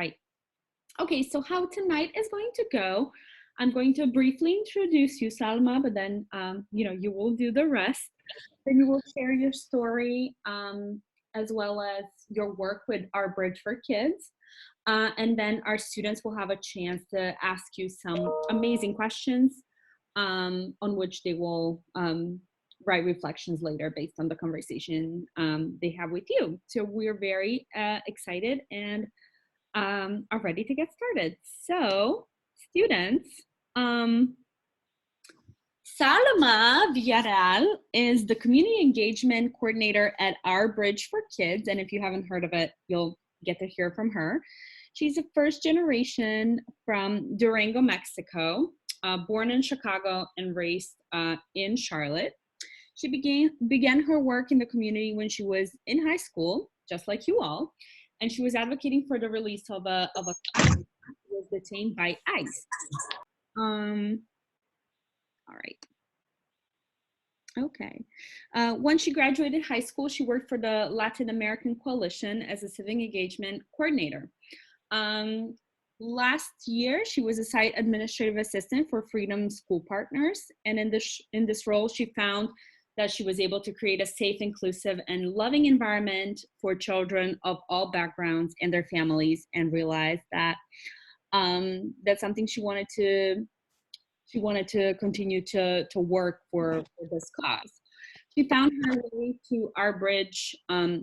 right. Okay, so how tonight is going to go, I'm going to briefly introduce you, Salma, but then, you will do the rest. Then you will share your story as well as your work with OurBridge for Kids. And then our students will have a chance to ask you some amazing questions on which they will write reflections later based on the conversation they have with you. So we're very excited and are ready to get started. So students, Salma Villareal is the Community Engagement Coordinator at OurBridge for Kids. And if you haven't heard of it, you'll get to hear from her. She's a first generation from Durango, Mexico, born in Chicago and raised in Charlotte. She began her work in the community when she was in high school, just like you all, and she was advocating for the release of a child who was detained by ICE. All right. Okay. Once she graduated high school, she worked for the Latin American Coalition as a civic engagement coordinator. Last year, she was a site administrative assistant for Freedom School Partners. And in this role, she found that she was able to create a safe, inclusive, and loving environment for children of all backgrounds and their families, and realized that that's something she wanted to continue to work for this cause. She found her way to OurBridge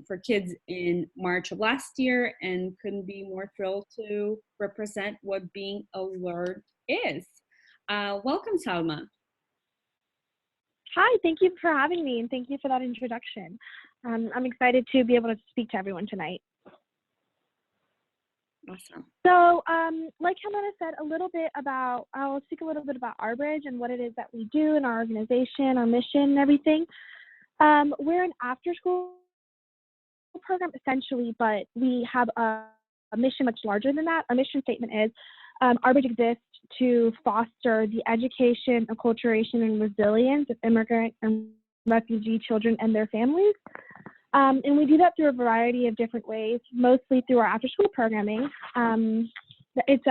for Kids in March of last year and couldn't be more thrilled to represent what being alert is. Welcome, Salma. Hi, thank you for having me, and thank you for that introduction. I'm excited to be able to speak to everyone tonight. Awesome. So, like Helena said, I'll speak a little bit about OurBridge and what it is that we do in our organization, our mission, and everything. We're an after-school program, essentially, but we have a mission much larger than that. Our mission statement is, OurBridge exists to foster the education, acculturation, and resilience of immigrant and refugee children and their families. And we do that through a variety of different ways, mostly through our after-school programming. It's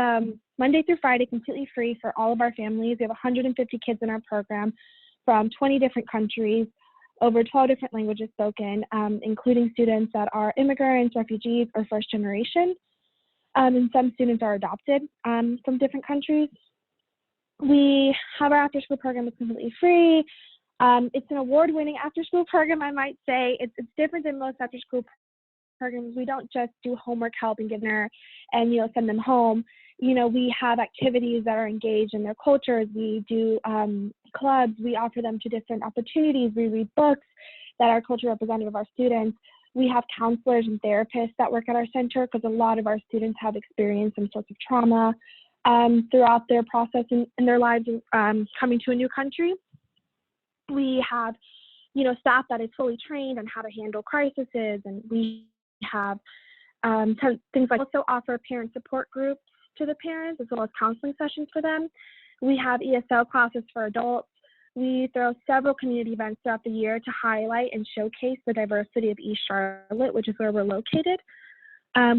Monday through Friday, completely free for all of our families. We have 150 kids in our program from 20 different countries, over 12 different languages spoken, including students that are immigrants, refugees, or first generation. And some students are adopted from different countries. We have our after-school program. It's completely free. It's an award-winning after-school program, I might say. It's different than most after-school programs. We don't just do homework help and give dinner and send them home. We have activities that are engaged in their cultures. We do clubs. We offer them to different opportunities. We read books that are culture representative of our students. We have counselors and therapists that work at our center because a lot of our students have experienced some sorts of trauma throughout their process in their lives coming to a new country. We have, staff that is fully trained on how to handle crises, and we have things like also offer parent support groups to the parents as well as counseling sessions for them. We have ESL classes for adults. We throw several community events throughout the year to highlight and showcase the diversity of East Charlotte, which is where we're located,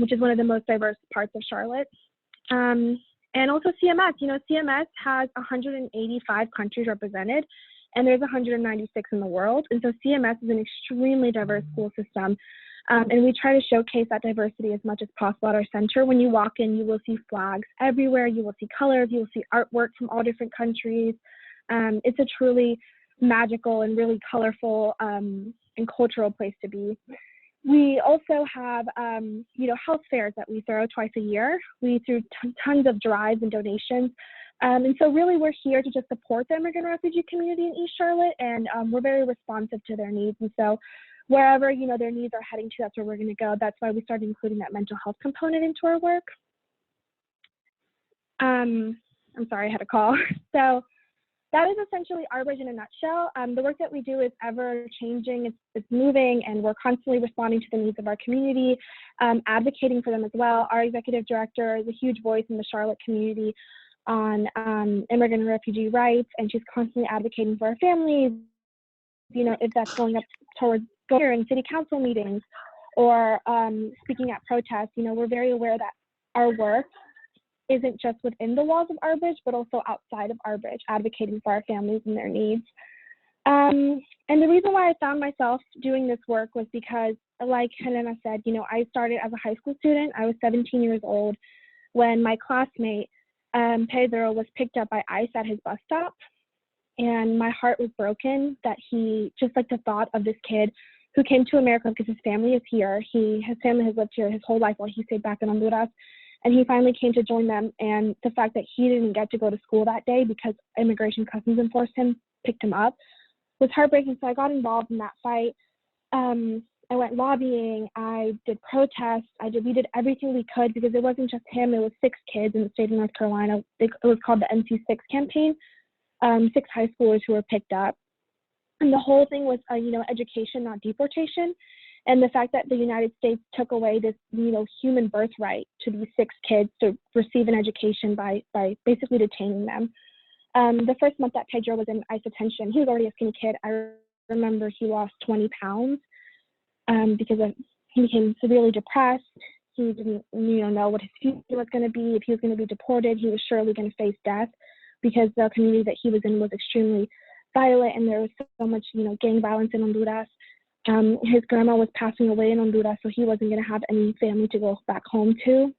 which is one of the most diverse parts of Charlotte. And also CMS. CMS has 185 countries represented, and there's 196 in the world. And so CMS is an extremely diverse school system. And we try to showcase that diversity as much as possible at our center. When you walk in, you will see flags everywhere. You will see colors. You will see artwork from all different countries. It's a truly magical and really colorful and cultural place to be. We also have, health fairs that we throw twice a year. We throw tons of drives and donations. And so really we're here to just support the immigrant refugee community in East Charlotte, and we're very responsive to their needs. And so wherever, their needs are heading to, that's where we're going to go. That's why we started including that mental health component into our work. I'm sorry, I had a call. So that is essentially OurBridge in a nutshell. The work that we do is ever changing, it's moving, and we're constantly responding to the needs of our community, advocating for them as well. Our executive director is a huge voice in the Charlotte community on immigrant and refugee rights, and she's constantly advocating for our families, if that's going up towards here in city council meetings or speaking at protests. We're very aware that our work isn't just within the walls of OurBridge, but also outside of OurBridge, advocating for our families and their needs. And the reason why I found myself doing this work was because, like Helena said, I started as a high school student. I was 17 years old when my classmate, Pedro, was picked up by ICE at his bus stop. And my heart was broken that he, just like the thought of this kid who came to America because his family is here. His family has lived here his whole life while he stayed back in Honduras. And he finally came to join them. And the fact that he didn't get to go to school that day because immigration customs enforced him, picked him up, was heartbreaking. So I got involved in that fight. I went lobbying. I did protests. We did everything we could because it wasn't just him. It was 6 kids in the state of North Carolina. It was called the NC6 campaign. 6 high schoolers who were picked up. And the whole thing was, education, not deportation. And the fact that the United States took away this, human birthright to these 6 kids to receive an education by basically detaining them. The first month that Pedro was in ICE detention, he was already a skinny kid. I remember he lost 20 pounds because he became severely depressed. He didn't, know what his future was going to be. If he was going to be deported, he was surely going to face death because the community that he was in was extremely violent, and there was so much, gang violence in Honduras. His grandma was passing away in Honduras, so he wasn't going to have any family to go back home to.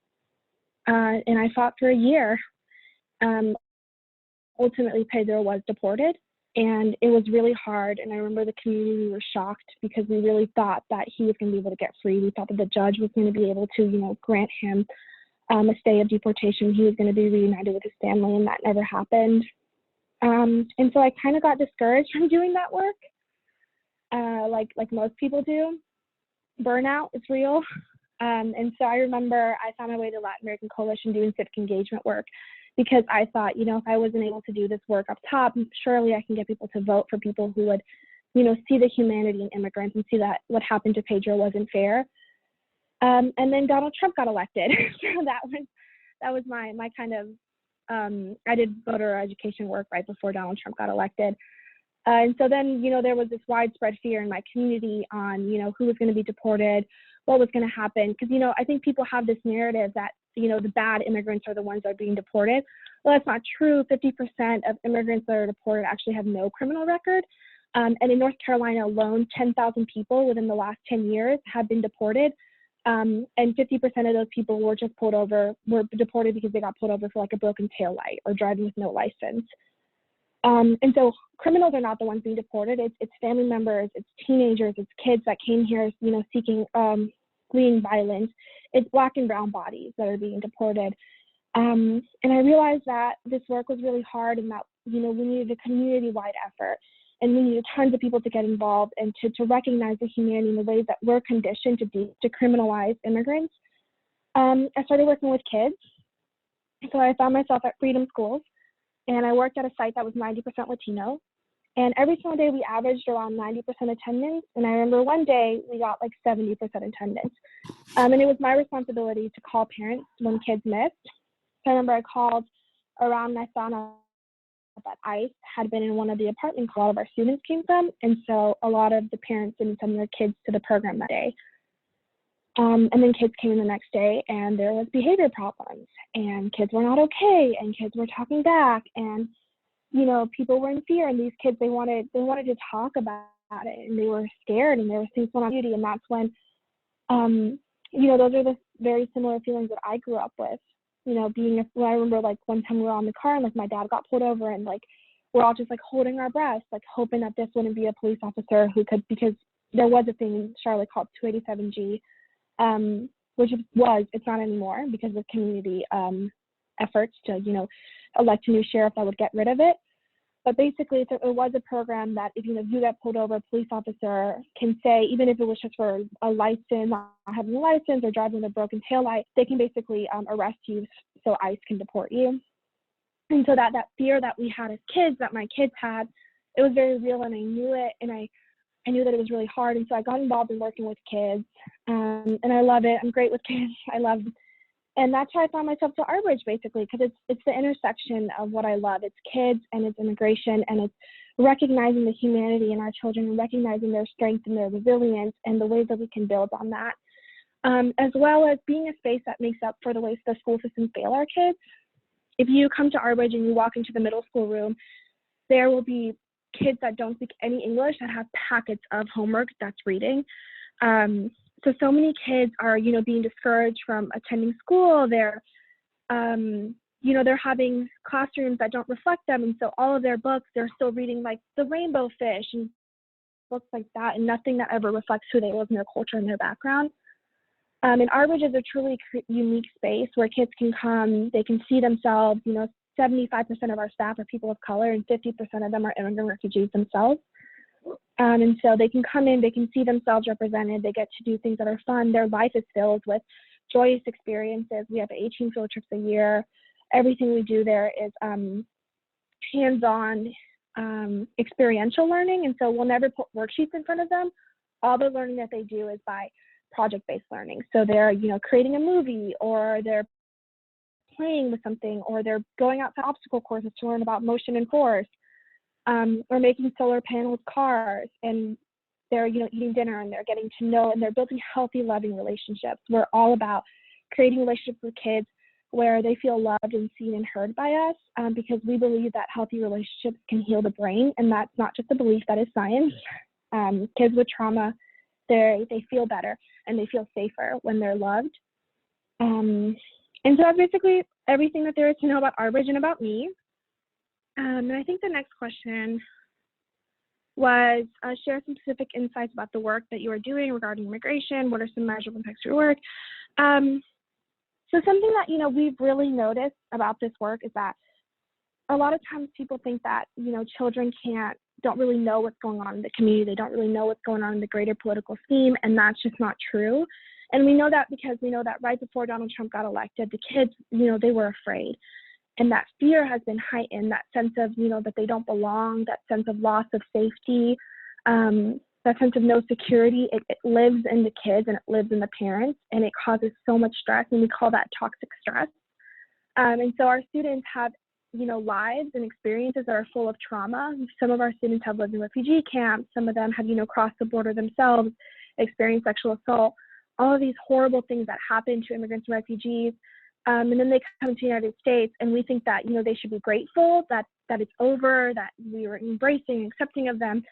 And I fought for a year. Ultimately, Pedro was deported, and it was really hard. And I remember the community, we were shocked because we really thought that he was going to be able to get free. We thought that the judge was going to be able to, grant him a stay of deportation. He was going to be reunited with his family, and that never happened. And so I kind of got discouraged from doing that work, like most people do. Burnout is real. And so I remember I found my way to Latin American Coalition doing civic engagement work because I thought, if I wasn't able to do this work up top, surely I can get people to vote for people who would, see the humanity in immigrants and see that what happened to Pedro wasn't fair. And then Donald Trump got elected. So that was my kind of, I did voter education work right before Donald Trump got elected. And so then, there was this widespread fear in my community on, who was going to be deported, what was going to happen. Because, I think people have this narrative that, the bad immigrants are the ones that are being deported. Well, that's not true. 50% of immigrants that are deported actually have no criminal record. And in North Carolina alone, 10,000 people within the last 10 years have been deported. And 50% of those people were deported because they got pulled over for like a broken taillight or driving with no license. And so criminals are not the ones being deported. It's family members, it's teenagers, it's kids that came here, seeking, fleeing violence. It's Black and brown bodies that are being deported. And I realized that this work was really hard and that, we needed a community-wide effort. And we needed tons of people to get involved and to recognize the humanity in the ways that we're conditioned to criminalize immigrants. I started working with kids. So I found myself at Freedom Schools, and I worked at a site that was 90% Latino. And every single day we averaged around 90% attendance. And I remember one day we got like 70% attendance. And it was my responsibility to call parents when kids missed. So I remember I called around and I found out that ICE had been in one of the apartments a lot of our students came from. And so a lot of the parents didn't send their kids to the program that day. And then kids came in the next day and there was behavior problems and kids were not okay and kids were talking back and, people were in fear and these kids, they wanted to talk about it and they were scared and there was things going on. And that's when, those are the very similar feelings that I grew up with, I remember like one time we were on the car and like my dad got pulled over and like, we're all just like holding our breaths, like hoping that this wouldn't be a police officer who could, because there was a thing in Charlotte called 287G, which it's not anymore because of community efforts to, elect a new sheriff that would get rid of it. But basically, it was a program that if, you get pulled over, a police officer can say, even if it was just for a license, not having a license or driving with a broken taillight, they can basically arrest you so ICE can deport you. And so that fear that we had as kids, that my kids had, it was very real and I knew it. And I knew that it was really hard. And so I got involved in working with kids and I love it. I'm great with kids. And that's how I found myself to OurBridge basically, because it's the intersection of what I love. It's kids and it's immigration and it's recognizing the humanity in our children and recognizing their strength and their resilience and the ways that we can build on that. as well as being a space that makes up for the ways the school system fail our kids. If you come to OurBridge and you walk into the middle school room, there will be kids that don't speak any English that have packets of homework that's reading. So many kids are, being discouraged from attending school. They're, they're having classrooms that don't reflect them. And so all of their books, they're still reading like The Rainbow Fish and books like that, and nothing that ever reflects who they was in their culture and their background. And OurBridge is a truly unique space where kids can come, they can see themselves. 75% of our staff are people of color, and 50% of them are immigrant refugees themselves. And so they can come in, they can see themselves represented, they get to do things that are fun. Their life is filled with joyous experiences. We have 18 field trips a year. Everything we do there is hands-on, experiential learning. And so we'll never put worksheets in front of them. All the learning that they do is by project-based learning. So they're, creating a movie, or they're playing with something, or they're going out to obstacle courses to learn about motion and force, or making solar panels cars, and they're, eating dinner, and they're getting to know, and they're building healthy, loving relationships. We're all about creating relationships with kids where they feel loved and seen and heard by us, because we believe that healthy relationships can heal the brain, and that's not just a belief, that is science. Kids with trauma, they feel better and they feel safer when they're loved. And so that's basically everything that there is to know about OurBridge and about me. And I think the next question was share some specific insights about the work that you are doing regarding immigration. What are some measurable impacts to your work? So something that, we've really noticed about this work is that a lot of times people think that, children don't really know what's going on in the community. They don't really know what's going on in the greater political scheme, and that's just not true. And we know that because we know that right before Donald Trump got elected, the kids, they were afraid. And that fear has been heightened, that sense of, that they don't belong, that sense of loss of safety, that sense of no security. It lives in the kids and it lives in the parents, and it causes so much stress, and we call that toxic stress. And so our students have, lives and experiences that are full of trauma. Some of our students have lived in refugee camps. Some of them have, crossed the border themselves, experienced sexual assault, all of these horrible things that happen to immigrants and refugees. And then they come to the United States, and we think that, they should be grateful that it's over, that we were embracing, accepting of them.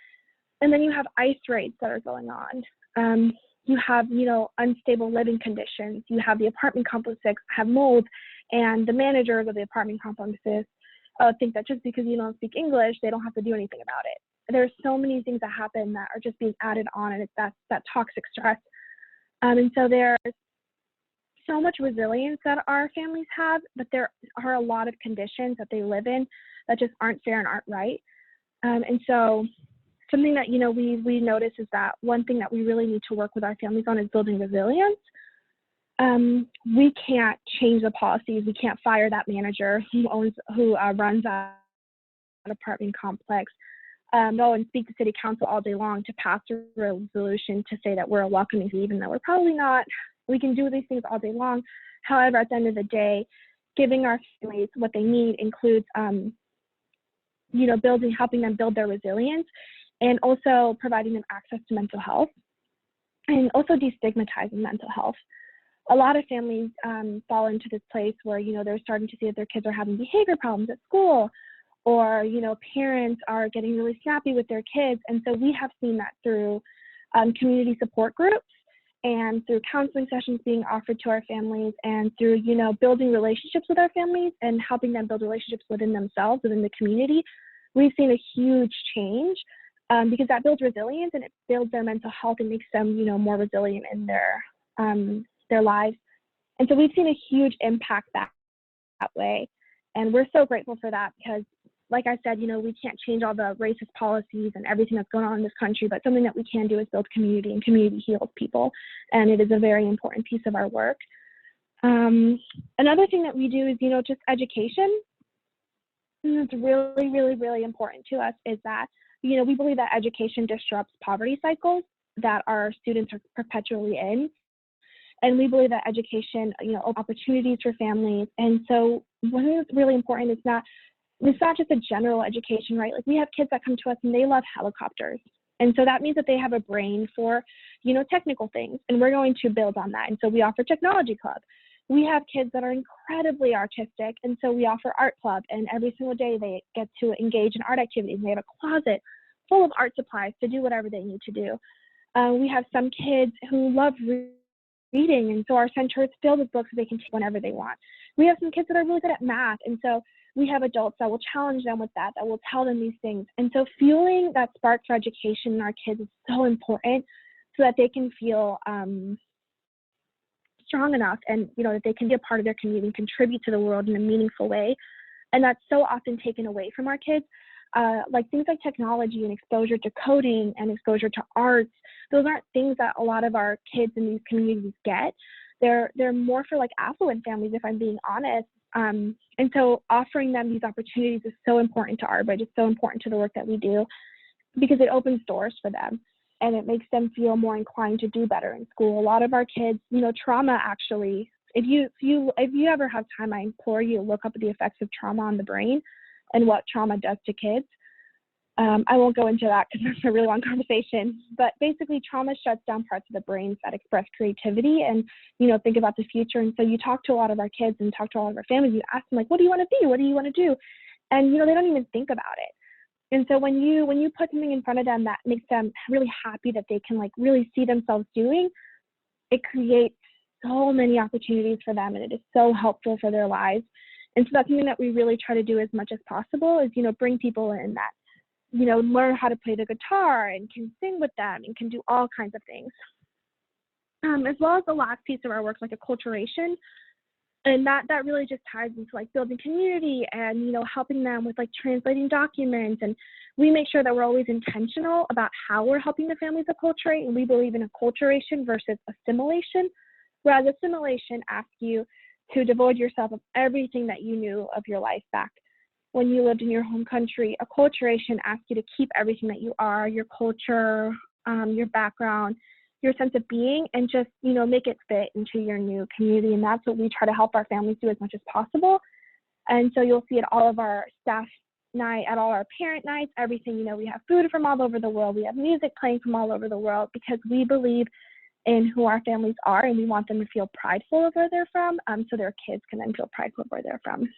And then you have ICE raids that are going on. You have, unstable living conditions. You have the apartment complexes have mold, and the managers of the apartment complexes think that just because you don't speak English, they don't have to do anything about it. There's so many things that happen that are just being added on, and it's that toxic stress. And so there's so much resilience that our families have, but there are a lot of conditions that they live in that just aren't fair and aren't right. And so something that, we notice is that one thing that we really need to work with our families on is building resilience. We can't change the policies. We can't fire that manager who runs that apartment complex. Go and speak to city council all day long to pass a resolution to say that we're a welcoming, even though we're probably not. We can do these things all day long. However, at the end of the day, giving our families what they need includes, helping them build their resilience, and also providing them access to mental health, and also destigmatizing mental health. A lot of families fall into this place where, they're starting to see that their kids are having behavior problems at school, or, parents are getting really snappy with their kids. And so we have seen that through community support groups, and through counseling sessions being offered to our families, and through, building relationships with our families and helping them build relationships within themselves, within the community. We've seen a huge change because that builds resilience, and it builds their mental health and makes them, more resilient in their lives. And so we've seen a huge impact that way. And we're so grateful for that because, like I said, we can't change all the racist policies and everything that's going on in this country, but something that we can do is build community, and community heals people. And it is a very important piece of our work. Another thing that we do is, just education. And that's really, really, really important to us is that, we believe that education disrupts poverty cycles that our students are perpetually in. And we believe that education, opportunities for families. And so one thing that's really important is it's not just a general education, right? Like we have kids that come to us and they love helicopters. And so that means that they have a brain for, technical things, and we're going to build on that. And so we offer technology club. We have kids that are incredibly artistic, and so we offer art club, and every single day they get to engage in art activities. They have a closet full of art supplies to do whatever they need to do. We have some kids who love reading, and so our center is filled with books that they can take whenever they want. We have some kids that are really good at math, and so we have adults that will challenge them with that will tell them these things. And so fueling that spark for education in our kids is so important so that they can feel strong enough, and that they can be a part of their community and contribute to the world in a meaningful way. And that's so often taken away from our kids. Like things like technology and exposure to coding and exposure to arts, those aren't things that a lot of our kids in these communities get. They're more for like affluent families, if I'm being honest. And so offering them these opportunities is so important to OurBridge. It's so important to the work that we do because it opens doors for them. And it makes them feel more inclined to do better in school. A lot of our kids, trauma actually, if you ever have time, I implore you to look up the effects of trauma on the brain and what trauma does to kids. I won't go into that because that's a really long conversation, but basically trauma shuts down parts of the brains that express creativity and, think about the future. And so you talk to a lot of our kids and talk to all of our families, you ask them like, what do you want to be? What do you want to do? And, they don't even think about it. And so when you put something in front of them that makes them really happy that they can like really see themselves doing, it creates so many opportunities for them, and it is so helpful for their lives. And so that's something that we really try to do as much as possible is, bring people in that, learn how to play the guitar and can sing with them and can do all kinds of things. As well as the last piece of our work, like acculturation. And that really just ties into like building community and, helping them with like translating documents. And we make sure that we're always intentional about how we're helping the families acculturate. And we believe in acculturation versus assimilation, whereas assimilation asks you to devoid yourself of everything that you knew of your life back when you lived in your home country. Acculturation asks you to keep everything that you are, your culture, your background, your sense of being, and just, make it fit into your new community. And that's what we try to help our families do as much as possible. And so you'll see at all of our staff night, at all our parent nights, everything, we have food from all over the world. We have music playing from all over the world because we believe in who our families are, and we want them to feel prideful of where they're from, so their kids can then feel prideful of where they're from.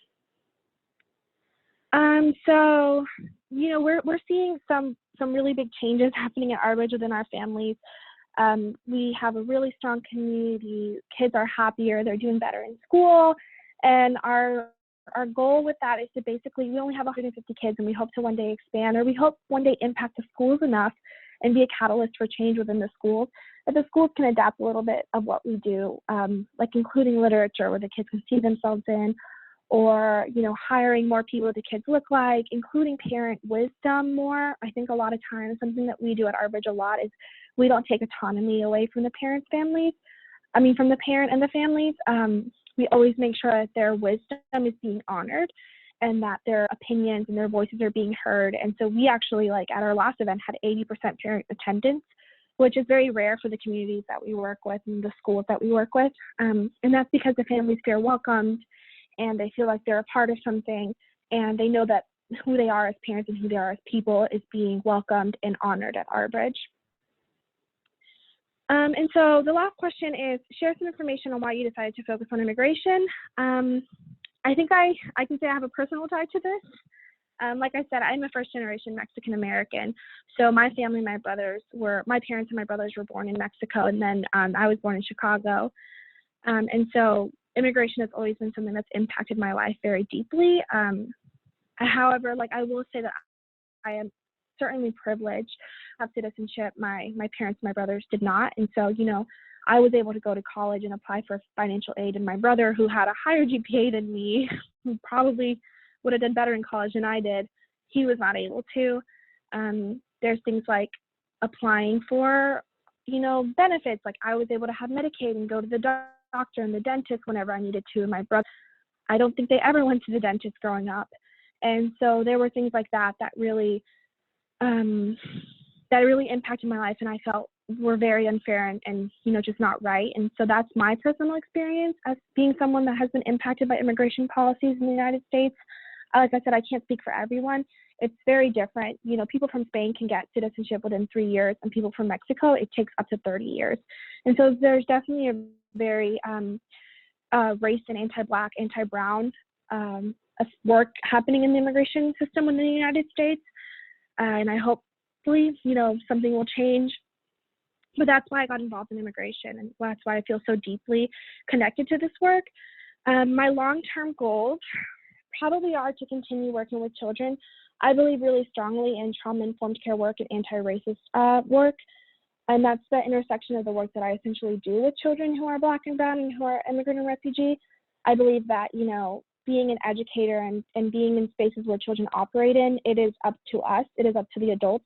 So, we're seeing some really big changes happening at OurBridge within our families. We have a really strong community. Kids are happier. They're doing better in school. And our goal with that is to basically, we only have 150 kids, and we hope to one day expand, or we hope one day impact the schools enough and be a catalyst for change within the schools, that the schools can adapt a little bit of what we do, like including literature where the kids can see themselves in, or, hiring more people the kids look like, including parent wisdom more. I think a lot of times something that we do at OurBridge a lot is we don't take autonomy away from the parent and the families. We always make sure that their wisdom is being honored and that their opinions and their voices are being heard. And so we actually, like at our last event, had 80% parent attendance, which is very rare for the communities that we work with and the schools that we work with. And that's because the families feel welcomed and they feel like they're a part of something, and they know that who they are as parents and who they are as people is being welcomed and honored at OurBridge. And so the last question is, share some information on why you decided to focus on immigration. I think I can say I have a personal tie to this. Like I said, I'm a first-generation Mexican American. So my family, my parents and my brothers were born in Mexico, and then I was born in Chicago. And so immigration has always been something that's impacted my life very deeply. However, I will say that I am certainly privileged to have citizenship. My parents and my brothers did not. And so, I was able to go to college and apply for financial aid. And my brother, who had a higher GPA than me, who probably would have done better in college than I did, he was not able to. There's things like applying for, benefits. Like I was able to have Medicaid and go to the doctor and the dentist whenever I needed to. And my brother, I don't think they ever went to the dentist growing up. And so there were things like that really impacted my life, and I felt were very unfair and just not right. And so that's my personal experience as being someone that has been impacted by immigration policies in the United States. Like I said, I can't speak for everyone. It's very different. You know, people from Spain can get citizenship within 3 years, and people from Mexico, it takes up to 30 years. And so there's definitely a very race and anti-Black, anti-Brown work happening in the immigration system within the United States. And I hopefully, you know, something will change. But that's why I got involved in immigration, and that's why I feel so deeply connected to this work. My long-term goals probably are to continue working with children. I believe really strongly in trauma-informed care work and anti-racist work, and that's the intersection of the work that I essentially do with children who are Black and Brown and who are immigrant and refugee. I believe that, you know, being an educator and being in spaces where children operate in, it is up to us, it is up to the adults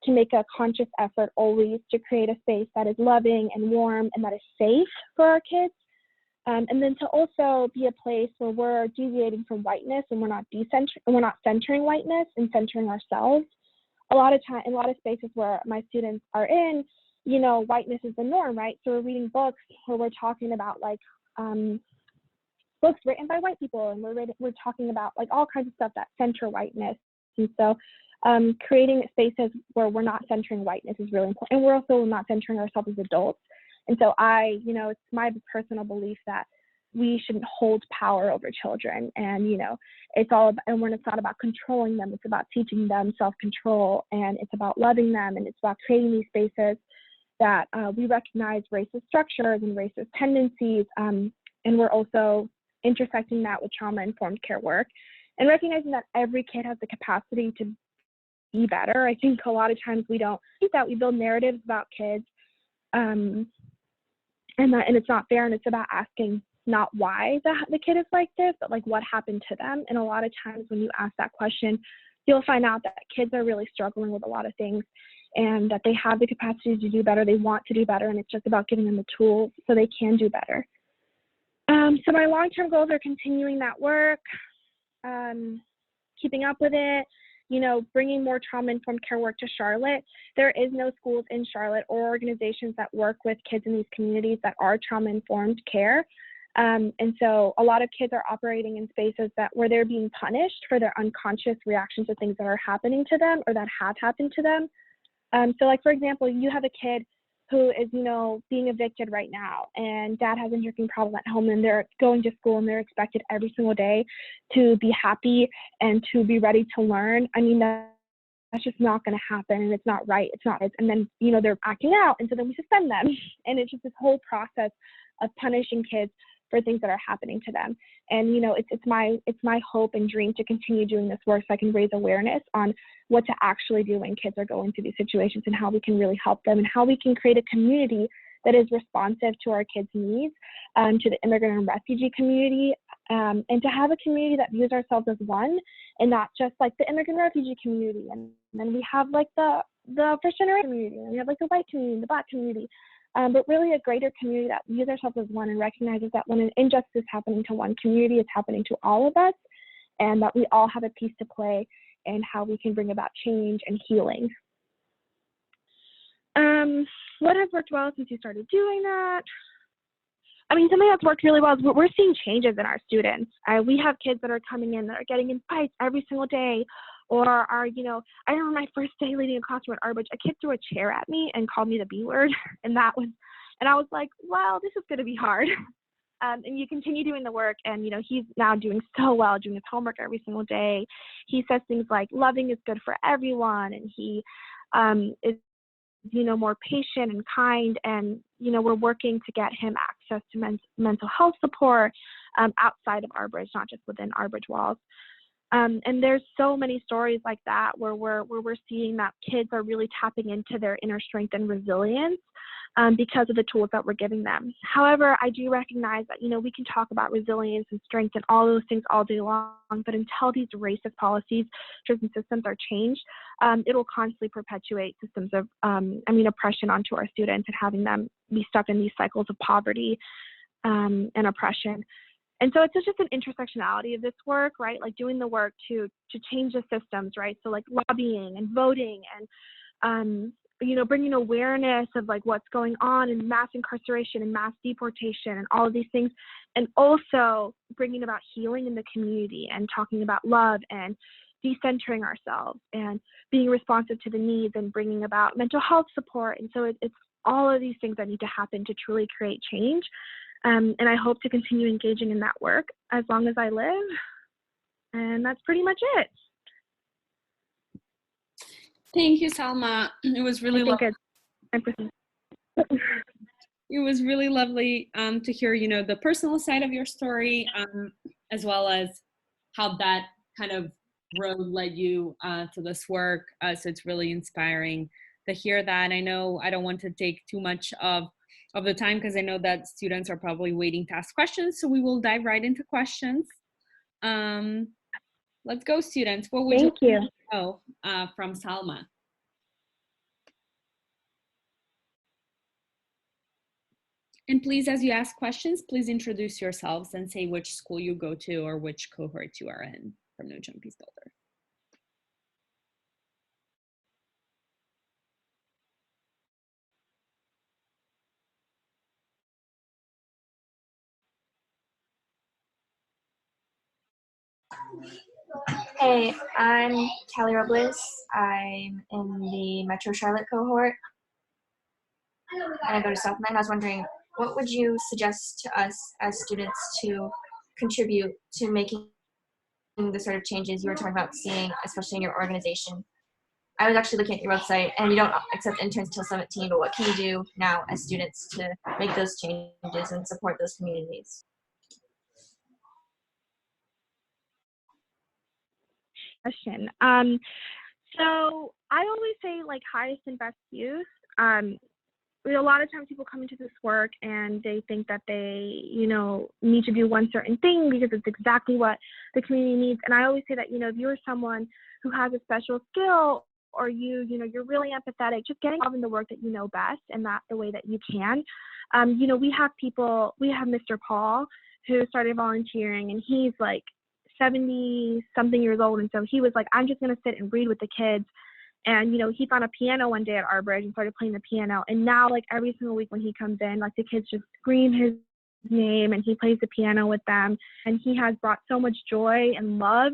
to make a conscious effort always to create a space that is loving and warm and that is safe for our kids. And then to also be a place where we're deviating from whiteness and we're not centering whiteness and centering ourselves. A lot of time, in a lot of spaces where my students are in, you know, whiteness is the norm, right? So we're reading books where we're talking about like books written by white people, and we're talking about like all kinds of stuff that center whiteness. And so creating spaces where we're not centering whiteness is really important. And we're also not centering ourselves as adults. And so you know, it's my personal belief that we shouldn't hold power over children. And, you know, it's all about, and when it's not about controlling them, it's about teaching them self-control, and it's about loving them, and it's about creating these spaces that we recognize racist structures and racist tendencies. And we're also intersecting that with trauma-informed care work and recognizing that every kid has the capacity to be better. I think a lot of times we don't think that. We build narratives about kids, and it's not fair, and it's about asking not why the kid is like this, but like what happened to them. And a lot of times when you ask that question, you'll find out that kids are really struggling with a lot of things, and that they have the capacity to do better, they want to do better, and it's just about giving them the tools so they can do better. So my long-term goals are continuing that work, keeping up with it, you know, bringing more trauma-informed care work to Charlotte. There is no schools in Charlotte or organizations that work with kids in these communities that are trauma-informed care. And so a lot of kids are operating in spaces where they're being punished for their unconscious reactions to things that are happening to them or that have happened to them. So like, for example, you have a kid who is, you know, being evicted right now, and dad has a drinking problem at home, and they're going to school, and they're expected every single day to be happy and to be ready to learn. I mean, that's just not going to happen, and it's not right. It's not. And then, you know, they're acting out, and so then we suspend them, and it's just this whole process of punishing kids for things that are happening to them. And, you know, it's my hope and dream to continue doing this work so I can raise awareness on what to actually do when kids are going through these situations, and how we can really help them, and how we can create a community that is responsive to our kids' needs, to the immigrant and refugee community, and to have a community that views ourselves as one, and not just like the immigrant refugee community. And then we have like the first generation community, and we have like the white community and the Black community. But really a greater community that views ourselves as one and recognizes that when an injustice is happening to one community, it's happening to all of us, and that we all have a piece to play in how we can bring about change and healing. What has worked well since you started doing that? I mean, something that's worked really well is we're seeing changes in our students. We have kids that are coming in that are getting in fights every single day, or are, you know, I remember my first day leading a classroom at OurBridge, a kid threw a chair at me and called me the B word, and I was like, well, this is going to be hard. And you continue doing the work, and, you know, he's now doing so well, doing his homework every single day. He says things like loving is good for everyone, and he is, you know, more patient and kind, and, you know, we're working to get him access to mental health support outside of OurBridge, not just within OurBridge walls. And there's so many stories like that where we're seeing that kids are really tapping into their inner strength and resilience because of the tools that we're giving them. However, I do recognize that, you know, we can talk about resilience and strength and all those things all day long, but until these racist policies, and systems are changed, it will constantly perpetuate systems of, oppression onto our students, and having them be stuck in these cycles of poverty and oppression. And so it's just an intersectionality of this work, right? Like doing the work to change the systems, right? So like lobbying and voting and bringing awareness of like what's going on in mass incarceration and mass deportation and all of these things, and also bringing about healing in the community and talking about love and decentering ourselves and being responsive to the needs and bringing about mental health support. And so it's all of these things that need to happen to truly create change. And I hope to continue engaging in that work as long as I live. And that's pretty much it. Thank you, Salma. It was really lovely. It was really lovely to hear, the personal side of your story, as well as how that kind of road led you to this work. So it's really inspiring to hear that. I know I don't want to take too much of the time because I know that students are probably waiting to ask questions. So we will dive right into questions. Let's go, students. What would you like to know from Salma? And please, as you ask questions, please introduce yourselves and say which school you go to or which cohort you are in from No Jump Peace Builder. Hey, I'm Callie Robles. I'm in the Metro Charlotte cohort, and I go to South Bend. I was wondering, what would you suggest to us as students to contribute to making the sort of changes you were talking about seeing, especially in your organization? I was actually looking at your website, and you don't accept interns till 17, but what can you do now as students to make those changes and support those communities? Question. So I always say like highest and best use. A lot of times people come into this work and they think that they, need to do one certain thing because it's exactly what the community needs. And I always say that, if you're someone who has a special skill or you're really empathetic, just getting involved in the work that you know best and not the way that you can. We have Mr. Paul who started volunteering, and he's like 70 something years old. And so he was like, I'm just going to sit and read with the kids. And, he found a piano one day at OurBridge and started playing the piano. And now, like, every single week when he comes in, like, the kids just scream his name and he plays the piano with them. And he has brought so much joy and love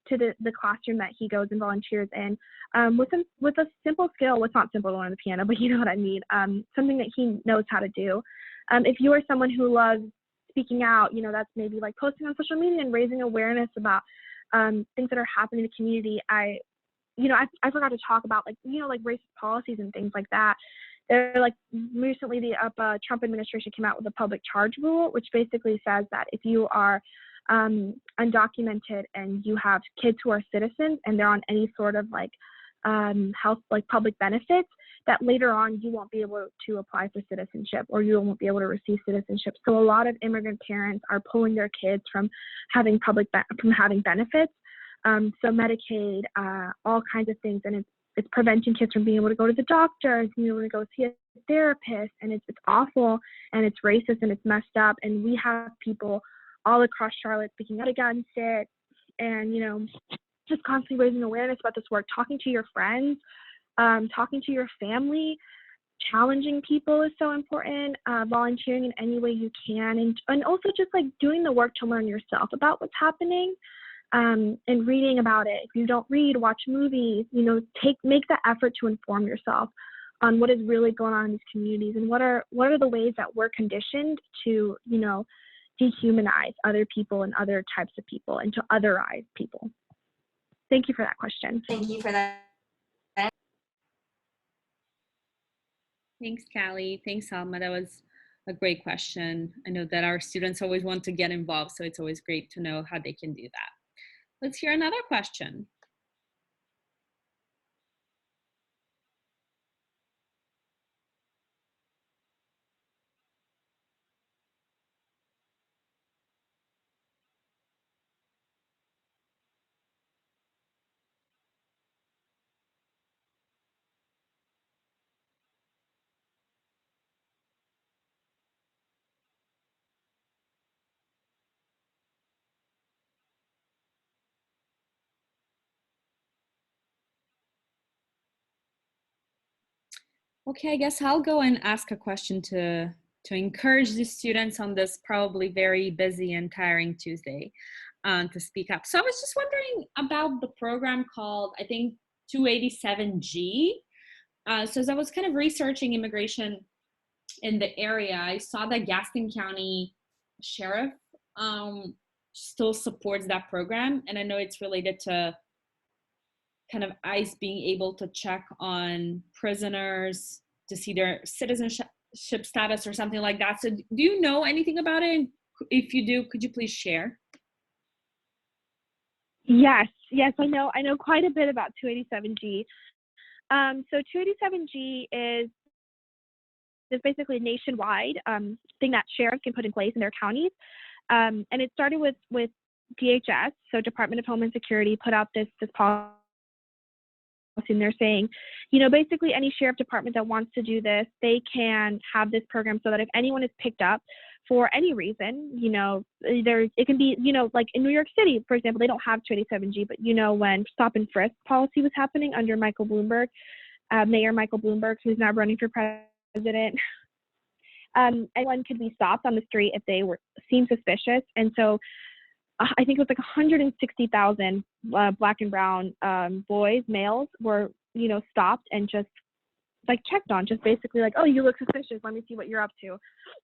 to the classroom that he goes and volunteers in, with a simple skill. Well, it's not simple to learn the piano, but you know what I mean. Something that he knows how to do. If you are someone who loves speaking out, that's maybe like posting on social media and raising awareness about things that are happening in the community. I forgot to talk about like racist policies and things like that. They're like recently the Trump administration came out with a public charge rule, which basically says that if you are undocumented and you have kids who are citizens and they're on any sort of like health, like public benefits, that later on you won't be able to apply for citizenship or you won't be able to receive citizenship. So a lot of immigrant parents are pulling their kids from having benefits. So Medicaid, all kinds of things, and it's preventing kids from being able to go to the doctor and being able to go see a therapist, and it's awful, and it's racist, and it's messed up, and we have people all across Charlotte speaking out against it, and just constantly raising awareness about this work, talking to your friends, talking to your family. Challenging people is so important, volunteering in any way you can, and also just like doing the work to learn yourself about what's happening. And reading about it. If you don't read, watch movies, make the effort to inform yourself on what is really going on in these communities and what are the ways that we're conditioned to, dehumanize other people and other types of people and to otherize people. Thank you for that question. Thank you for that. Thanks, Callie. Thanks, Salma. That was a great question. I know that our students always want to get involved, so it's always great to know how they can do that. Let's hear another question. Okay, I guess I'll go and ask a question to encourage the students on this probably very busy and tiring Tuesday to speak up. So I was just wondering about the program called, I think, 287G. So as I was kind of researching immigration in the area, I saw that Gaston County Sheriff still supports that program. And I know it's related to kind of ICE being able to check on prisoners to see their citizenship status or something like that. So do you know anything about it? If you do, could you please share? Yes, I know quite a bit about 287G. So 287G is basically a nationwide thing that sheriffs can put in place in their counties. And it started with DHS, so Department of Homeland Security, put out this policy, and they're saying, basically any sheriff department that wants to do this, they can have this program so that if anyone is picked up for any reason, it can be, like in New York City, for example, they don't have 287G, but when stop and frisk policy was happening under Michael Bloomberg, Mayor Michael Bloomberg, who's now running for president, anyone could be stopped on the street if they seemed suspicious. And so I think it was like 160,000 black and brown boys, males, were, stopped and just like checked on, just basically like, oh, you look suspicious, let me see what you're up to.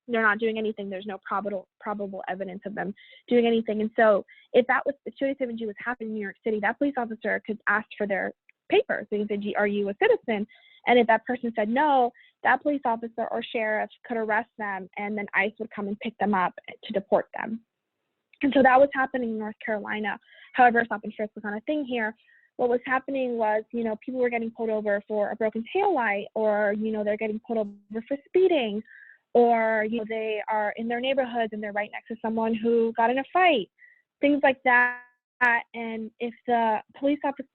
They're not doing anything. There's no probable evidence of them doing anything. And so if 287G was happening in New York City, that police officer could ask for their papers. They could say, are you a citizen? And if that person said no, that police officer or sheriff could arrest them, and then ICE would come and pick them up to deport them. And so that was happening in North Carolina. However, stop and frisk was not a thing here. What was happening was, people were getting pulled over for a broken taillight, or, they're getting pulled over for speeding, or, they are in their neighborhoods and they're right next to someone who got in a fight, things like that. And if the police officer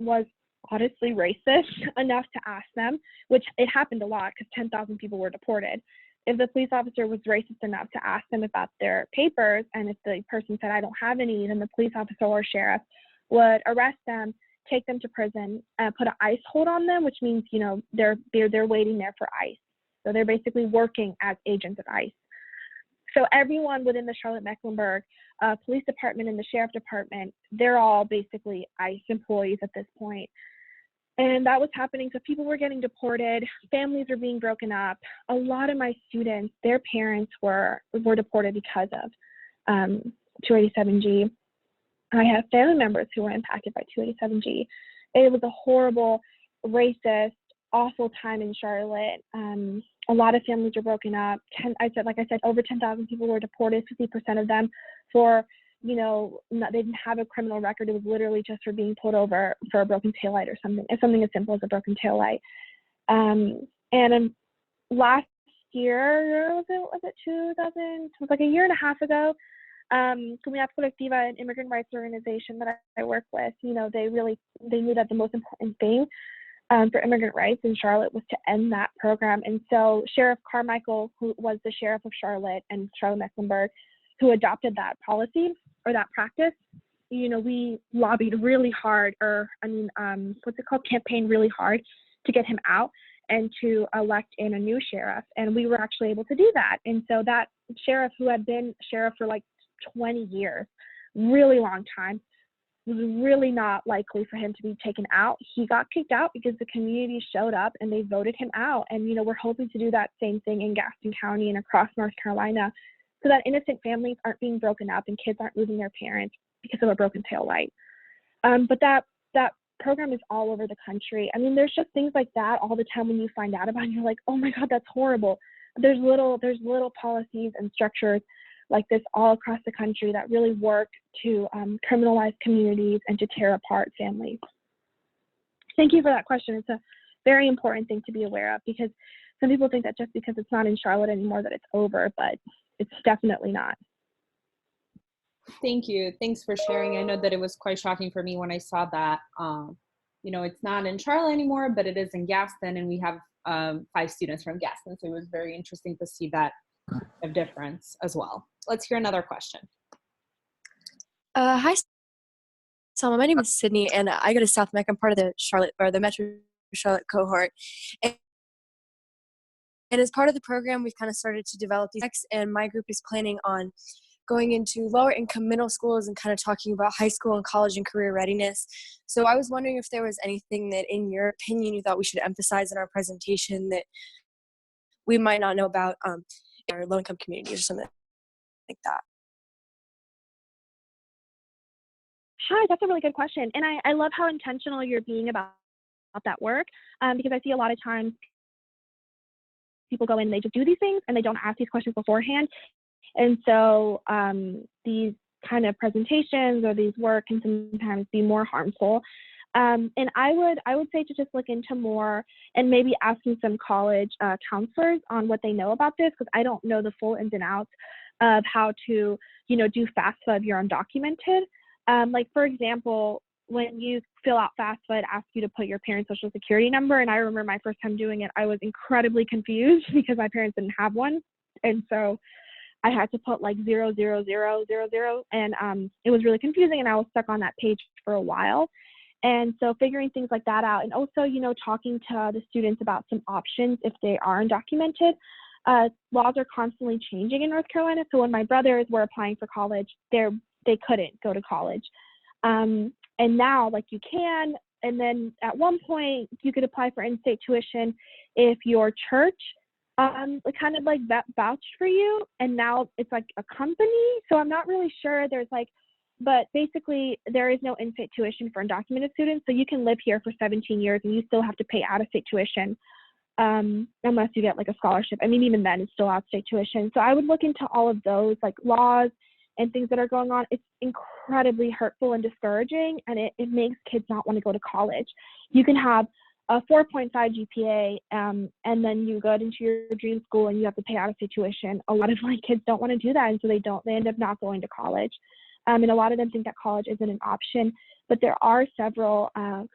was honestly racist enough to ask them, which it happened a lot because 10,000 people were deported, if the police officer was racist enough to ask them about their papers, and if the person said, I don't have any, then the police officer or sheriff would arrest them, take them to prison, put an ICE hold on them, which means, they're waiting there for ICE. So they're basically working as agents of ICE. So everyone within the Charlotte-Mecklenburg Police Department and the Sheriff Department, they're all basically ICE employees at this point. And that was happening. So people were getting deported, families were being broken up. A lot of my students, their parents were deported because of 287G. I have family members who were impacted by 287G. It was a horrible, racist, awful time in Charlotte. A lot of families were broken up. Like I said, over 10,000 people were deported, 50% of them for, they didn't have a criminal record. It was literally just for being pulled over for a broken taillight or something as simple as a broken taillight. And last year, was it 2000? It was like a year and a half ago. Comunidad Colectiva, an immigrant rights organization that I work with, they knew that the most important thing for immigrant rights in Charlotte was to end that program. And so Sheriff Carmichael, who was the sheriff of Charlotte and Charlotte-Mecklenburg, who adopted that policy or that practice, we lobbied really hard, campaigned really hard to get him out and to elect in a new sheriff. And we were actually able to do that. And so that sheriff, who had been sheriff for like 20 years, really long time, was really not likely for him to be taken out. He got kicked out because the community showed up and they voted him out. And, we're hoping to do that same thing in Gaston County and across North Carolina, so that innocent families aren't being broken up and kids aren't losing their parents because of a broken taillight. But that program is all over the country. I mean, there's just things like that all the time when you find out about it, and you're like, oh my God, that's horrible. There's little policies and structures like this all across the country that really work to criminalize communities and to tear apart families. Thank you for that question. It's a very important thing to be aware of, because some people think that just because it's not in Charlotte anymore that it's over, but it's definitely not. Thank you. Thanks for sharing. I know that it was quite shocking for me when I saw that. It's not in Charlotte anymore, but it is in Gaston, and we have 5 students from Gaston. So it was very interesting to see that difference as well. Let's hear another question. Hi, Salma. My name is Sydney, and I go to South Mech. I'm part of the Metro Charlotte cohort. And as part of the program, we've kind of started to develop these decks, and my group is planning on going into lower income middle schools and kind of talking about high school and college and career readiness. So I was wondering if there was anything that, in your opinion, you thought we should emphasize in our presentation that we might not know about in our low income communities or something like that. Hi, that's a really good question. And I love how intentional you're being about that work, because I see a lot of times people go in and they just do these things and they don't ask these questions beforehand. And so these kind of presentations or these work can sometimes be more harmful. And I would say to just look into more and maybe asking some college counselors on what they know about this, because I don't know the full ins and outs of how to, do FAFSA if you're undocumented. Like, for example, when you fill out FAFSA, it asks you to put your parents' social security number. And I remember my first time doing it, I was incredibly confused because my parents didn't have one. And so I had to put like 00000, and it was really confusing, and I was stuck on that page for a while. And so figuring things like that out, and also, talking to the students about some options if they are undocumented. Laws are constantly changing in North Carolina. So when my brothers were applying for college, they couldn't go to college. And now, like, you can. And then at one point, you could apply for in-state tuition if your church kind of like vouched for you, and now it's like a company. So I'm not really sure. But basically there is no in-state tuition for undocumented students. So you can live here for 17 years and you still have to pay out-of-state tuition, unless you get like a scholarship. I mean, even then it's still out-of-state tuition. So I would look into all of those like laws and things that are going on. It's incredibly hurtful and discouraging, and it makes kids not want to go to college. You can have a 4.5 GPA, and then you go into your dream school and you have to pay out-of-state tuition. A lot of my kids don't want to do that, and so they end up not going to college. And a lot of them think that college isn't an option, but there are several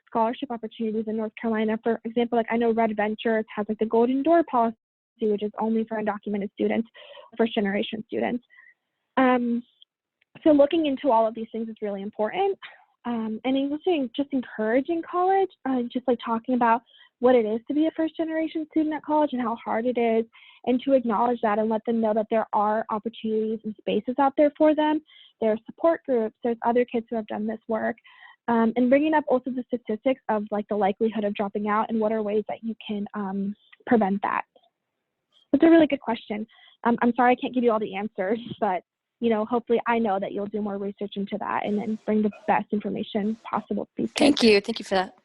scholarship opportunities in North Carolina. For example, like I know Red Ventures has like the Golden Door policy, which is only for undocumented students, first-generation students. So looking into all of these things is really important. And just encouraging college, just like talking about what it is to be a first-generation student at college and how hard it is, and to acknowledge that and let them know that there are opportunities and spaces out there for them. There are support groups, there's other kids who have done this work, and bringing up also the statistics of like the likelihood of dropping out and what are ways that you can prevent that. It's a really good question. I'm sorry I can't give you all the answers, but hopefully I know that you'll do more research into that and then bring the best information possible to these kids. Thank you for that.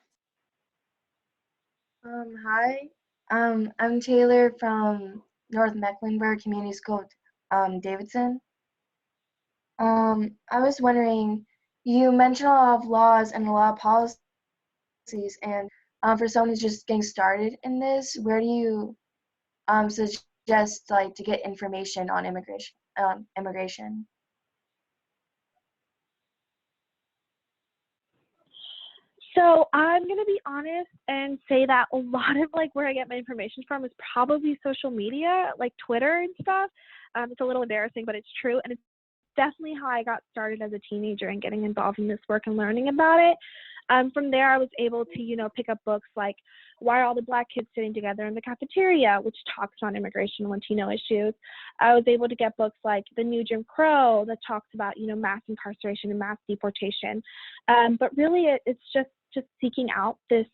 Hi, I'm Taylor from North Mecklenburg Community School, Davidson. I was wondering, you mentioned a lot of laws and a lot of policies, and for someone who's just getting started in this, where do you suggest like to get information on immigration? So I'm going to be honest and say that a lot of like where I get my information from is probably social media, like Twitter and stuff. It's a little embarrassing, but it's true. And it's definitely how I got started as a teenager and getting involved in this work and learning about it. From there, I was able to, pick up books like Why Are All the Black Kids Sitting Together in the Cafeteria, which talks on immigration and Latino issues. I was able to get books like The New Jim Crow that talks about, mass incarceration and mass deportation. But really, it's just seeking out this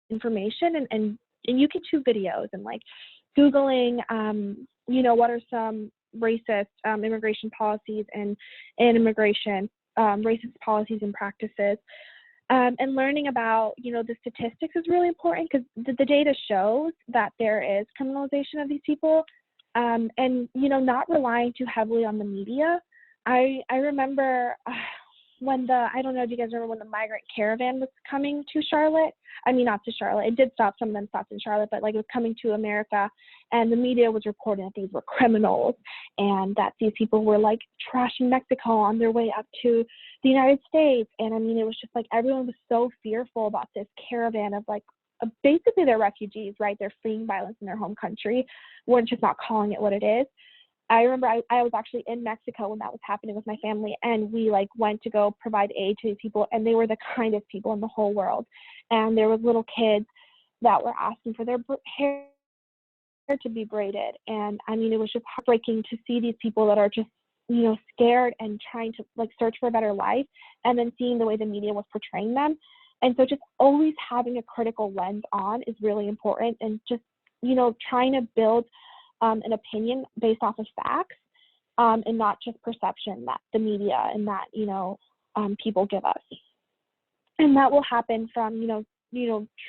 information and YouTube videos and like Googling, what are some racist immigration policies and immigration, racist policies and practices. And learning about, the statistics is really important because the data shows that there is criminalization of these people, and, not relying too heavily on the media. I remember I don't know if you guys remember when the migrant caravan was coming to Charlotte. I mean, not to Charlotte. It did stop. Some of them stopped in Charlotte, but like it was coming to America, and the media was reporting that these were criminals and that these people were like trashing Mexico on their way up to the United States. And I mean, it was just like everyone was so fearful about this caravan of like basically they're refugees, right? They're fleeing violence in their home country. We're just not calling it what it is. I remember I was actually in Mexico when that was happening with my family, and we like went to go provide aid to these people, and they were the kindest people in the whole world. And there was little kids that were asking for their hair to be braided. And I mean, it was just heartbreaking to see these people that are just, scared and trying to like search for a better life, and then seeing the way the media was portraying them. And so just always having a critical lens on is really important, and just, trying to build an opinion based off of facts, and not just perception that the media and that, people give us. And that will happen from,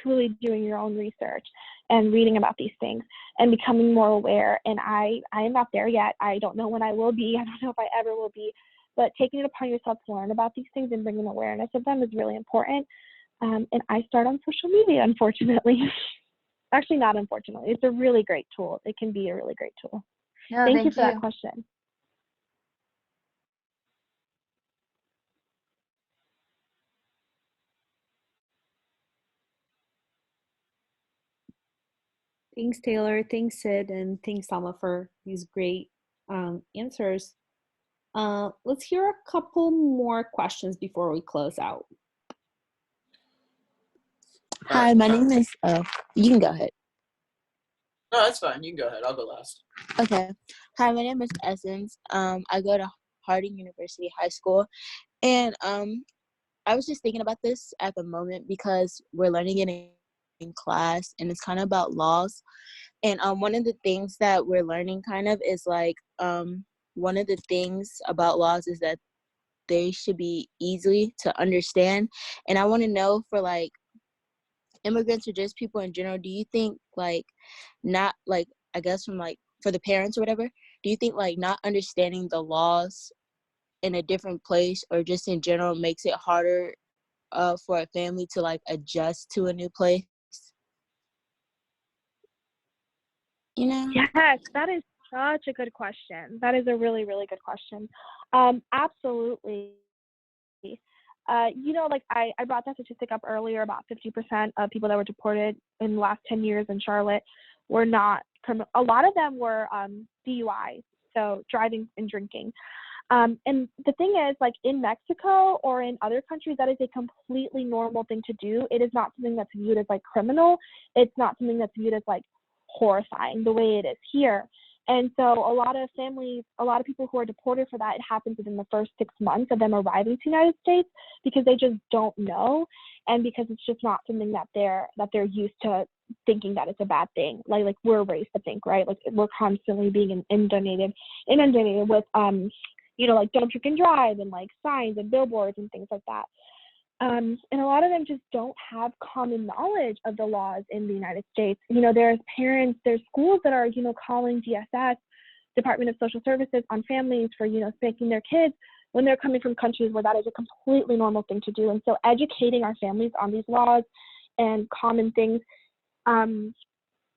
truly doing your own research and reading about these things and becoming more aware. And I am not there yet. I don't know when I will be. I don't know if I ever will be. But taking it upon yourself to learn about these things and bringing awareness of them is really important. And I start on social media, unfortunately. Actually, not unfortunately. It's a really great tool. It can be a really great tool. No, Thank you for that question. Thanks, Taylor. Thanks, Sid. And thanks, Salma, for these great answers. Let's hear a couple more questions before we close out. Hi, my name is, you can go ahead. No, that's fine. You can go ahead. I'll go last. Okay. Hi, my name is Essence. I go to Harding University High School. And I was just thinking about this at the moment because we're learning it in class, and it's kind of about laws. And one of the things that we're learning kind of is like, one of the things about laws is that they should be easily to understand. And I want to know, for like immigrants or just people in general, do you think like not like, I guess from like for the parents or whatever, do you think like not understanding the laws in a different place or just in general makes it harder for a family to like adjust to a new place? Yes, that is such a good question. That is a really, really good question. Absolutely. Like I brought that statistic up earlier, about 50% of people that were deported in the last 10 years in Charlotte were not criminal. A lot of them were DUIs, so driving and drinking. And the thing is, like in Mexico or in other countries, that is a completely normal thing to do. It is not something that's viewed as like criminal. It's not something that's viewed as like horrifying the way it is here. And so a lot of families, a lot of people who are deported for that, it happens within the first 6 months of them arriving to the United States, because they just don't know, and because it's just not something that they're used to thinking that it's a bad thing. Like we're raised to think, right? Like we're constantly being inundated with like don't drink and drive and like signs and billboards and things like that. And a lot of them just don't have common knowledge of the laws in the United States. There's parents, there's schools that are, calling DSS, Department of Social Services, on families for, spanking their kids when they're coming from countries where that is a completely normal thing to do. And so educating our families on these laws and common things in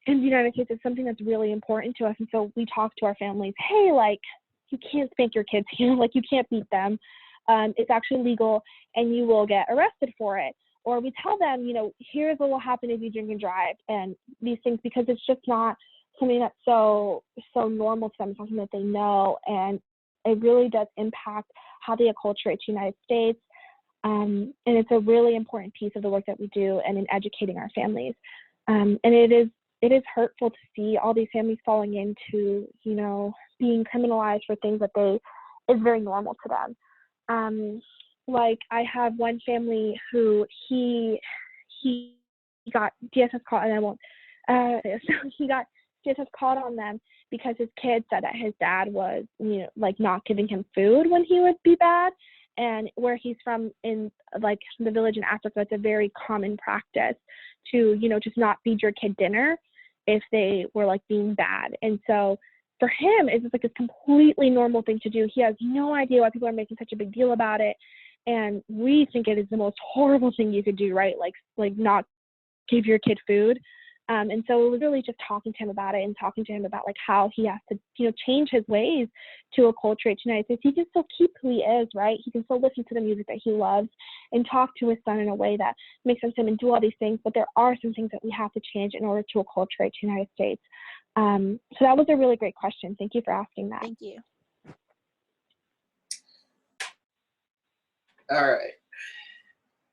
the United States is something that's really important to us. And so we talk to our families, hey, like, you can't spank your kids, like you can't beat them. It's actually legal and you will get arrested for it. Or we tell them, here's what will happen if you drink and drive, and these things, because it's just not something that's so normal to them, something that they know. And it really does impact how they acculturate to the United States. And it's a really important piece of the work that we do and in educating our families. And it is hurtful to see all these families falling into, being criminalized for things that is very normal to them. Like I have one family who he got DSS called, and I won't, so he got DSS called on them because his kid said that his dad was, like not giving him food when he would be bad. And where he's from in like the village in Africa, it's a very common practice to, just not feed your kid dinner if they were like being bad. And so for him, it's just like a completely normal thing to do. He has no idea why people are making such a big deal about it. And we think it is the most horrible thing you could do, right? Like not give your kid food. And so it was really just talking to him about it and talking to him about like how he has to, change his ways to acculturate to United States. He can still keep who he is, right? He can still listen to the music that he loves and talk to his son in a way that makes sense to him and do all these things. But there are some things that we have to change in order to acculturate to United States. So that was a really great question. Thank you for asking that. Thank you. All right.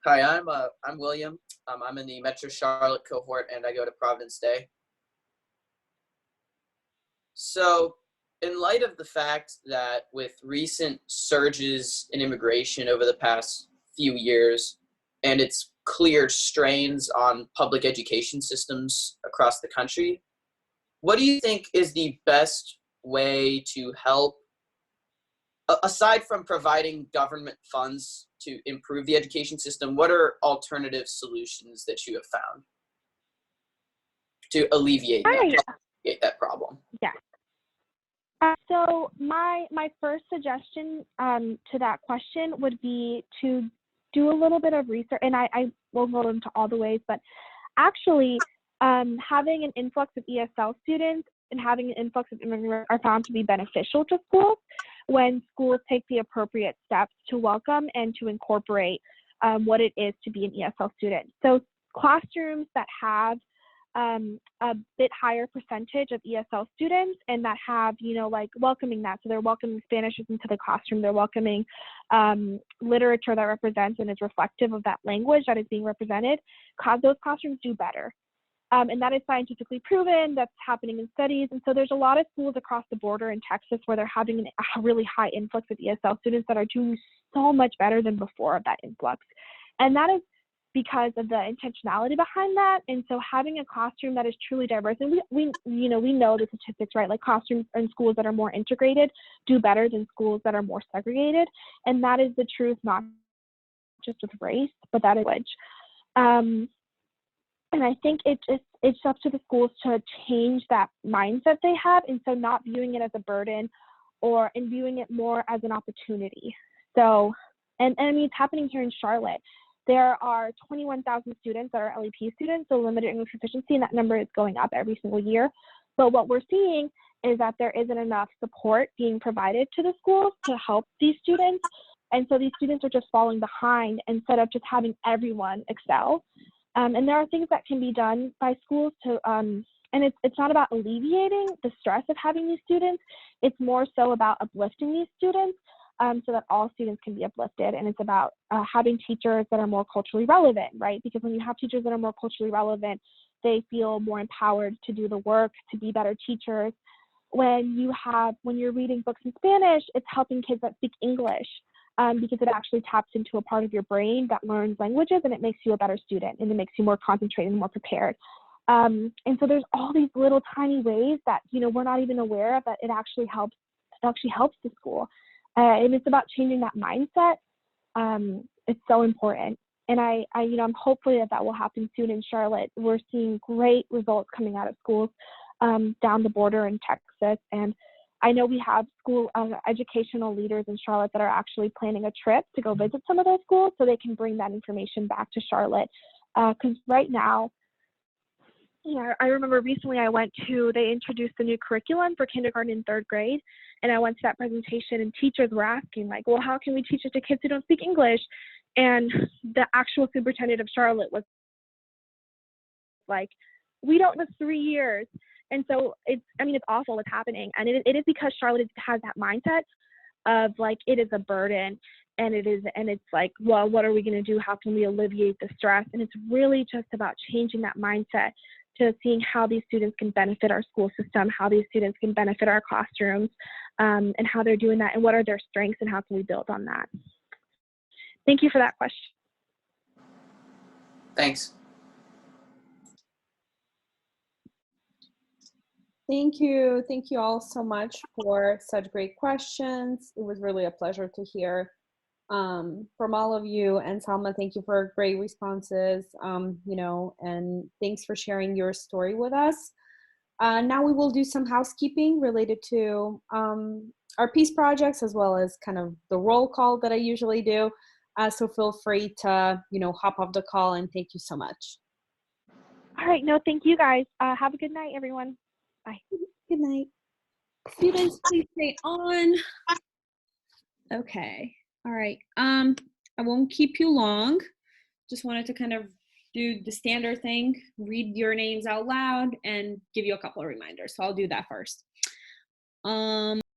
Hi, I'm William. I'm in the Metro Charlotte cohort, and I go to Providence Day. So, in light of the fact that with recent surges in immigration over the past few years and its clear strains on public education systems across the country, what do you think is the best way to help, aside from providing government funds to improve the education system, what are alternative solutions that you have found to alleviate that problem? Yeah. So my first suggestion to that question would be to do a little bit of research, and I won't go into all the ways, but actually having an influx of ESL students and having an influx of immigrants are found to be beneficial to schools when schools take the appropriate steps to welcome and to incorporate what it is to be an ESL student. So classrooms that have a bit higher percentage of ESL students and that have, like welcoming that. So they're welcoming Spanish into the classroom. They're welcoming literature that represents and is reflective of that language that is being represented. Those classrooms do better. And that is scientifically proven. That's happening in studies. And so there's a lot of schools across the border in Texas where they're having a really high influx of ESL students that are doing so much better than before of that influx. And that is because of the intentionality behind that. And so having a classroom that is truly diverse, and we know the statistics, right? Like classrooms in schools that are more integrated do better than schools that are more segregated. And that is the truth, not just with race, but that is language. And I think it's up to the schools to change that mindset they have, and so not viewing it as a burden and viewing it more as an opportunity. So, and I mean, it's happening here in Charlotte. There are 21,000 students that are LEP students, so limited English proficiency, and that number is going up every single year. But what we're seeing is that there isn't enough support being provided to the schools to help these students. And so these students are just falling behind instead of just having everyone excel. And there are things that can be done by schools to, and it's not about alleviating the stress of having these students. It's more so about uplifting these students so that all students can be uplifted. And it's about having teachers that are more culturally relevant, right? Because when you have teachers that are more culturally relevant, they feel more empowered to do the work, to be better teachers. When you're reading books in Spanish, it's helping kids that speak English. Because it actually taps into a part of your brain that learns languages, and it makes you a better student, and it makes you more concentrated and more prepared. And so there's all these little tiny ways that we're not even aware of that it actually helps. It actually helps the school, and it's about changing that mindset. It's so important, and I'm hopefully that will happen soon in Charlotte. We're seeing great results coming out of schools down the border in Texas, and I know we have school educational leaders in Charlotte that are actually planning a trip to go visit some of those schools so they can bring that information back to Charlotte. Because right now, I remember recently they introduced the new curriculum for kindergarten and third grade. And I went to that presentation and teachers were asking like, well, how can we teach it to kids who don't speak English? And the actual superintendent of Charlotte was like, we don't have 3 years. And so it's awful what's happening. And it is because Charlotte has that mindset of like, it is a burden and it's like, well, what are we going to do? How can we alleviate the stress? And it's really just about changing that mindset to seeing how these students can benefit our school system, how these students can benefit our classrooms, and how they're doing that and what are their strengths and how can we build on that. Thank you for that question. Thanks. Thank you. Thank you all so much for such great questions. It was really a pleasure to hear from all of you. And Salma, thank you for great responses, and thanks for sharing your story with us. Now we will do some housekeeping related to our peace projects as well as kind of the roll call that I usually do. So feel free to, hop off the call, and thank you so much. All right. No, thank you guys. Have a good night, everyone. Bye. Good night. Students, please stay on. Okay. All right. I won't keep you long. Just wanted to kind of do the standard thing, read your names out loud and give you a couple of reminders. So I'll do that first.